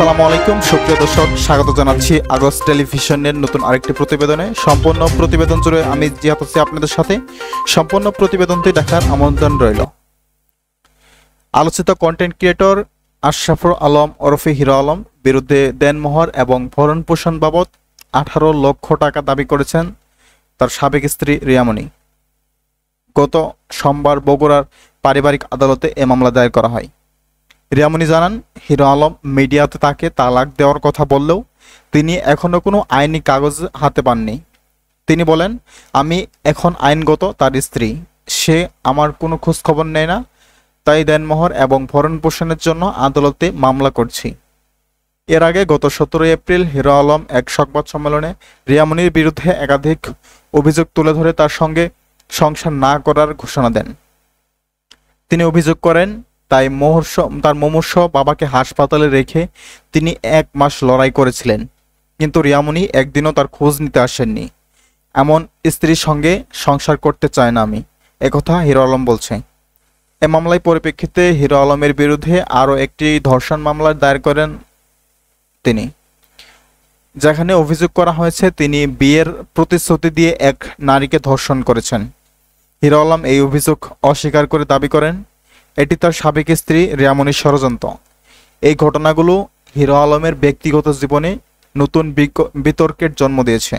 আসসালামু আলাইকুম সুপ্রিয় দর্শক, স্বাগত জানাচ্ছি আগস্ট টেলিভিশনের নতুন আরেকটি প্রতিবেদনে। সম্পূর্ণ প্রতিবেদন জুড়ে আমি জিয়াদ আছি আপনাদের সাথে। সম্পূর্ণ প্রতিবেদনটি দেখার আমন্ত্রণ রইল। আলোচিত কন্টেন্ট ক্রিয়েটর আশরাফুল আলম ওরফে হিরো আলম বিরুদ্ধে দেনমোহর এবং ভরণ পোষণ বাবদ 18 লক্ষ টাকা দাবি করেছেন তার সাবেক স্ত্রী রিয়ামণি। গত সোমবার বগুড়ার পারিবারিক আদালতে এ মামলা দায়ের করা হয়। রিয়ামণি জানান, হিরো আলম মিডিয়াতে তাকে তালাক দেওয়ার কথা বললেও তিনি এখনো কোনো আইনি কাগজ হাতে পাননি। তিনি বলেন, আমি এখন আইনগত তার স্ত্রী, সে আমার কোনো খোঁজ খবর নেয় না, তাই দেনমোহর এবং ভরণ পোষণের জন্য আদালতে মামলা করছি। এর আগে গত 17 এপ্রিল হিরো আলম এক সংবাদ সম্মেলনে রিয়ামণির বিরুদ্ধে একাধিক অভিযোগ তুলে ধরে তার সঙ্গে সংসার না করার ঘোষণা দেন। তিনি অভিযোগ করেন, তার মুমূর্ষ বাবাকে হাসপাতালে রেখে তিনি 1 মাস লড়াই করেছিলেন, কিন্তু রিয়ামণি একদিনও তার খোঁজ নিতে আসেননি। এমন স্ত্রীর সঙ্গে সংসার করতে চায় না আমি, একথা হিরো আলম বলছে। এ মামলার পরিপ্রেক্ষিতে হিরো আলমের বিরুদ্ধে আরও একটি ধর্ষণ মামলা দায়ের করেন তিনি, যেখানে অভিযোগ করা হয়েছে তিনি বিয়ের প্রতিশ্রুতি দিয়ে এক নারীকে ধর্ষণ করেছেন। হিরো আলম এই অভিযোগ অস্বীকার করে দাবি করেন এটি তার সাবেক স্ত্রী রিয়ামণির ষড়যন্ত্র। এই ঘটনাগুলো হিরো আলমের ব্যক্তিগত জীবনে নতুন বিতর্কের জন্ম দিয়েছে।